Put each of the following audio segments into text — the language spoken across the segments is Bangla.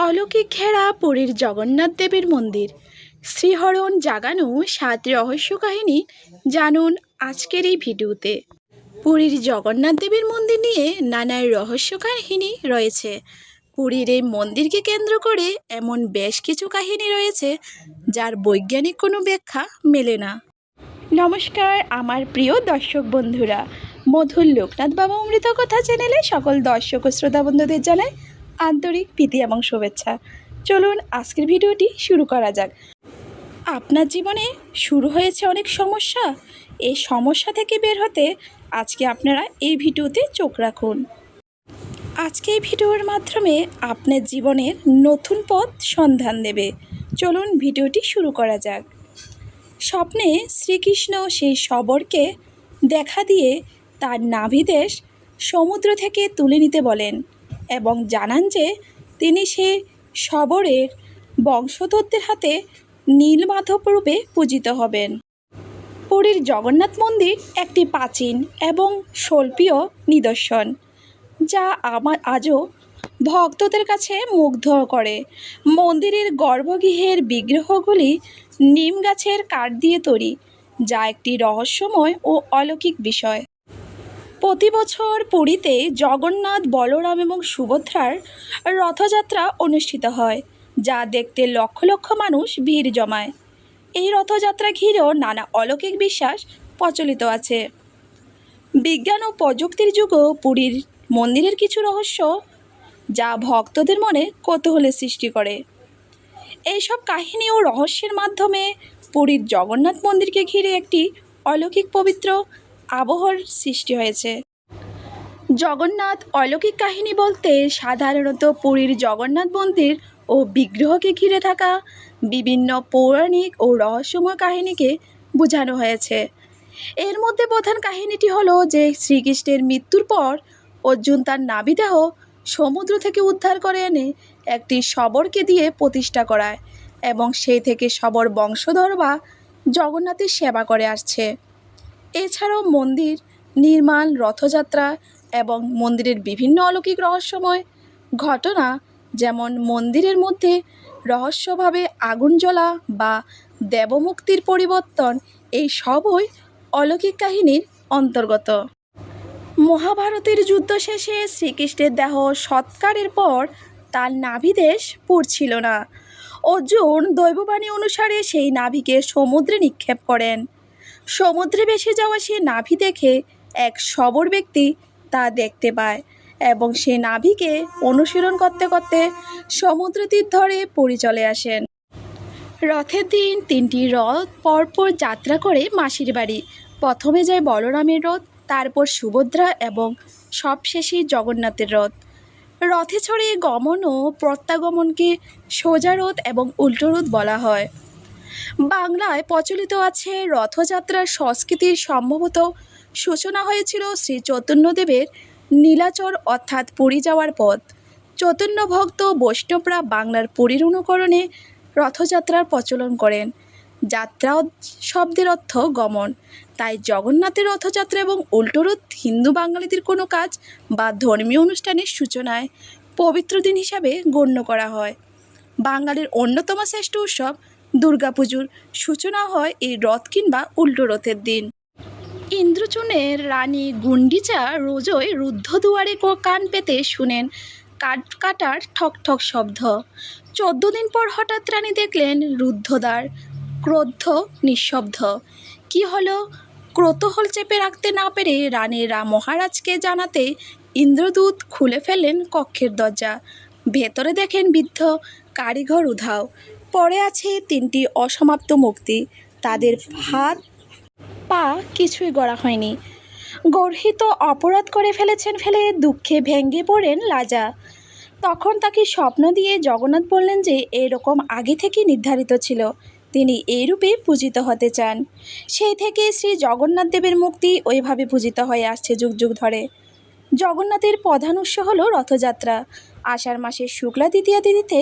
অলৌকিক ঘেরা পুরীর জগন্নাথ দেবের মন্দির, শ্রীহরণ জাগানো 7 রহস্য কাহিনী জানুন আজকের এই ভিডিওতে। পুরীর জগন্নাথ দেবের মন্দির নিয়ে নানা রহস্য কাহিনী রয়েছে। পুরীর এই মন্দিরকে কেন্দ্র করে এমন বেশ কিছু কাহিনী রয়েছে যার বৈজ্ঞানিক কোনো ব্যাখ্যা মেলে না। নমস্কার আমার প্রিয় দর্শক বন্ধুরা, মধুর লোকনাথ বাবা অমৃত কথা চ্যানেলে সকল দর্শক ও শ্রোতা বন্ধুদের জানাই আন্তরিক প্রীতি এবং শুভেচ্ছা। চলুন আজকের ভিডিওটি শুরু করা যাক। আপনার জীবনে শুরু হয়েছে অনেক সমস্যা, এই সমস্যা থেকে বের হতে আজকে আপনারা এই ভিডিওতে চোখ রাখুন। আজকে এই ভিডিওর মাধ্যমে আপনার জীবনের নতুন পথ সন্ধান দেবে। চলুন ভিডিওটি শুরু করা যাক। স্বপ্নে শ্রীকৃষ্ণ সেই শবরকে দেখা দিয়ে তার নাভিদেশ সমুদ্র থেকে তুলে নিতে বলেন এবং জানান যে তিনি সে শবরের বংশধরদের হাতে নীলমাধব রূপে পূজিত হবেন। পুরীর জগন্নাথ মন্দির একটি প্রাচীন এবং স্বল্পীয় নিদর্শন যা আমার আজও ভক্তদের কাছে মুগ্ধ করে। মন্দিরের গর্ভগৃহের বিগ্রহগুলি নিম গাছের কাঠ দিয়ে তৈরি, যা একটি রহস্যময় ও অলৌকিক বিষয়। প্রতি বছর পুরীতে জগন্নাথ, বলরাম এবং সুভদ্রার রথযাত্রা অনুষ্ঠিত হয়, যা দেখতে লক্ষ লক্ষ মানুষ ভিড় জমায়। এই রথযাত্রা ঘিরেও নানা অলৌকিক বিশ্বাস প্রচলিত আছে। বিজ্ঞান ও প্রযুক্তির যুগও পুরীর মন্দিরের কিছু রহস্য যা ভক্তদের মনে কৌতূহলের সৃষ্টি করে। এইসব কাহিনী ও রহস্যের মাধ্যমে পুরীর জগন্নাথ মন্দিরকে ঘিরে একটি অলৌকিক পবিত্র আবহাওয়ার সৃষ্টি হয়েছে। জগন্নাথ অলৌকিক কাহিনী বলতে সাধারণত পুরীর জগন্নাথ মন্দির ও বিগ্রহকে ঘিরে থাকা বিভিন্ন পৌরাণিক ও রহস্যময় কাহিনীকে বোঝানো হয়েছে। এর মধ্যে প্রধান কাহিনীটি হলো যে শ্রীকৃষ্ণের মৃত্যুর পর অর্জুন তার নাভিদেহ সমুদ্র থেকে উদ্ধার করে এনে একটি শবরকে দিয়ে প্রতিষ্ঠা করায় এবং সেই থেকে শবর বংশধর বা জগন্নাথের সেবা করে আসছে। এছাড়াও মন্দির নির্মাণ, রথযাত্রা এবং মন্দিরের বিভিন্ন অলৌকিক রহস্যময় ঘটনা, যেমন মন্দিরের মধ্যে রহস্যভাবে আগুন জ্বলা বা দেবমুক্তির পরিবর্তন, এই সবই অলৌকিক কাহিনীর অন্তর্গত। মহাভারতের যুদ্ধ শেষে শ্রীকৃষ্ণের দেহ সৎকারের পর তার নাভিদেশ পুড়ছিল না। অর্জুন দৈববাণী অনুসারে সেই নাভিকে সমুদ্রে নিক্ষেপ করেন। সমুদ্রে ভেসে যাওয়া সে নাভি দেখে এক শবর ব্যক্তি তা দেখতে পায় এবং সে নাভিকে অনুসরণ করতে করতে সমুদ্র তীর ধরে পুরী চলে আসেন। রথের দিন 3টি রথ পরপর যাত্রা করে মাসির বাড়ি। প্রথমে যায় বলরামের রথ, তারপর সুভদ্রা এবং সবশেষে জগন্নাথের রথ। রথে চড়ে গমন ও প্রত্যাগমনকে সোজা রথ এবং উল্টো রথ বলা হয়। বাংলায় প্রচলিত আছে রথযাত্রার সংস্কৃতির সম্ভবত সূচনা হয়েছিল শ্রী চৈতন্যদেবের নীলাচল অর্থাৎ পুরী যাওয়ার পথ। চৈতন্য ভক্ত বৈষ্ণবরা বাংলার পুরীর অনুকরণে রথযাত্রার প্রচলন করেন। যাত্রা শব্দের অর্থ গমন, তাই জগন্নাথের রথযাত্রা এবং উল্টো রথ হিন্দু বাঙালিদের কোনো কাজ বা ধর্মীয় অনুষ্ঠানের সূচনায় পবিত্র দিন হিসাবে গণ্য করা হয়। বাঙালির অন্যতম শ্রেষ্ঠ উৎসব দুর্গাপুজোর সূচনা হয় এই রথ কিংবা উল্টো রথের দিন। ইন্দ্রচূড়ের রানী গুন্ডিচা রোজই রুদ্ধদুয়ারে কান পেতে শুনেন কাঠ কাটার ঠক ঠক শব্দ। 14 দিন পর হঠাৎ রানী দেখলেন রুদ্ধদ্বার ক্রোধ নিঃশব্দ। কি হলো? ক্রোতহল চেপে রাখতে না পেরে রানীরা মহারাজকে জানাতে ইন্দ্রদূত খুলে ফেললেন কক্ষের দরজা। ভেতরে দেখেন বৃদ্ধ কারিগর উধাও পড়ে আছে 3টি অসমাপ্ত মূর্তি। তাদের হাত পা কিছুই গড়া হয়নি। গর্হিত অপরাধ করে ফেলেছেন ফেলে দুঃখে ভেঙে পড়েন রাজা। তখন তাকে স্বপ্ন দিয়ে জগন্নাথ বললেন যে এরকম আগে থেকে নির্ধারিত ছিল, তিনি এই রূপে পূজিত হতে চান। সেই থেকে শ্রী জগন্নাথ দেবের মূর্তি ওইভাবে পূজিত হয়ে আসছে যুগ যুগ ধরে। জগন্নাথের প্রধান উৎস হলো রথযাত্রা। আষাঢ় মাসের শুক্লা দ্বিতীয়া তিথিতে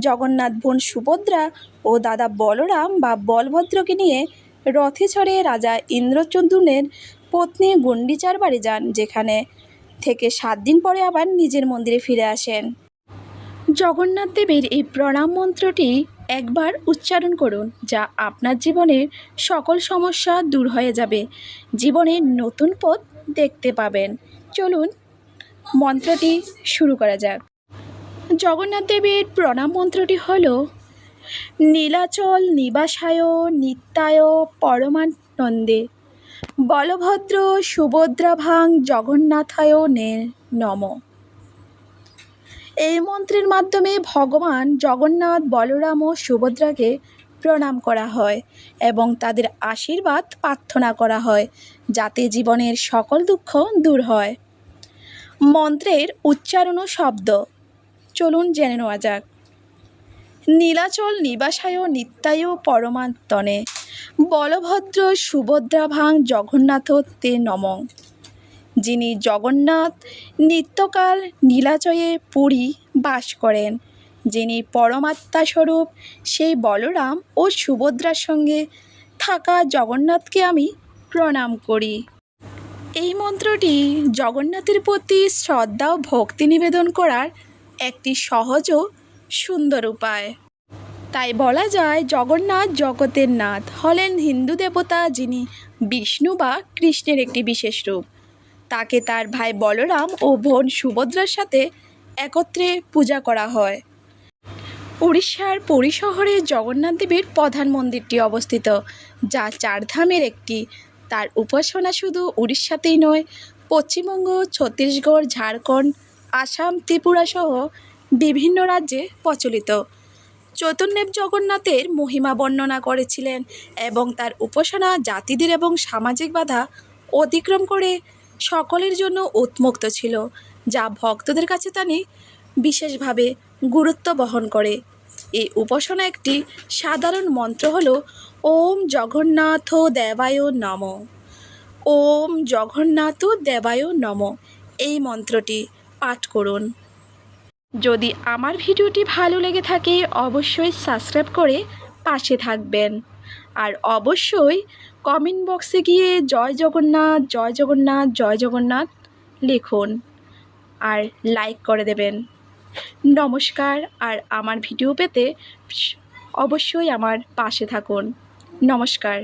জগন্নাথ বোন সুভদ্রা ও দাদা বলরাম বা বলভদ্রকে নিয়ে রথে চড়ে রাজা ইন্দ্রচূড়ের পত্নী গুন্ডিচার বাড়ি যান, যেখানে থেকে 7 দিন পরে আবার নিজের মন্দিরে ফিরে আসেন। জগন্নাথ দেবের এই প্রণাম মন্ত্রটি একবার উচ্চারণ করুন, যা আপনার জীবনের সকল সমস্যা দূর হয়ে যাবে। জীবনের নতুন পথ দেখতে পাবেন। চলুন মন্ত্রটি শুরু করা যাক। জগন্নাথ দেবের প্রণাম মন্ত্রটি হল নীলাচল নিবাসায় নিত্যায় পরমানন্দে বলভদ্র সুভদ্রাভাং জগন্নাথায় নমঃ। এই মন্ত্রের মাধ্যমে ভগবান জগন্নাথ, বলরাম ও সুভদ্রাকে প্রণাম করা হয় এবং তাদের আশীর্বাদ প্রার্থনা করা হয় যাতে জীবনের সকল দুঃখ দূর হয়। মন্ত্রের উচ্চারণ ও শব্দ চলুন জেনে নেওয়া যাক। নীলাচল নিবাসায় নিত্যায় পরমাত্মনে বলভদ্র সুভদ্রাভাং জগন্নাথ তে নমঃ। যিনি জগন্নাথ নিত্যকাল নীলাচলে পুরী বাস করেন, যিনি পরমাত্মা স্বরূপ সেই বলরাম ও সুভদ্রার সঙ্গে থাকা জগন্নাথকে আমি প্রণাম করি। এই মন্ত্রটি জগন্নাথের প্রতি শ্রদ্ধা ও ভক্তি নিবেদন করার একটি সহজ ও সুন্দর উপায়। তাই বলা যায় জগন্নাথ জগতের নাথ হলেন হিন্দু দেবতা, যিনি বিষ্ণু বা কৃষ্ণের একটি বিশেষ রূপ। তাকে তার ভাই বলরাম ও বোন সুভদ্রার সাথে একত্রে পূজা করা হয়। উড়িষ্যার পুরী শহরে জগন্নাথ দেবের প্রধান মন্দিরটি অবস্থিত, যা চারধামের একটি। তার উপাসনা শুধু উড়িষ্যাতেই নয়, পশ্চিমবঙ্গ, ছত্তিশগড়, ঝাড়খণ্ড, আসাম, ত্রিপুরা সহ বিভিন্ন রাজ্যে প্রচলিত। চৈতন্যদেব জগন্নাথের মহিমা বর্ণনা করেছিলেন এবং তার উপাসনা জাতিদের এবং সামাজিক বাধা অতিক্রম করে সকলের জন্য উন্মুক্ত ছিল, যা ভক্তদের কাছে তিনি বিশেষভাবে গুরুত্ব বহন করে। এই উপাসনা একটি সাধারণ মন্ত্র হল ওম জগন্নাথ দেবায় নমঃ। ওম জগন্নাথ দেবায় নমঃ। এই মন্ত্রটি পাঠ করুন। যদি আমার ভিডিওটি ভালো লেগে থাকে অবশ্যই সাবস্ক্রাইব করে পাশে থাকবেন, আর অবশ্যই কমেন্ট বক্সে গিয়ে জয় জগন্নাথ, জয় জগন্নাথ, জয় জগন্নাথ লিখুন আর লাইক করে দেবেন। নমস্কার। আর আমার ভিডিও পেতে অবশ্যই আমার পাশে থাকুন। নমস্কার।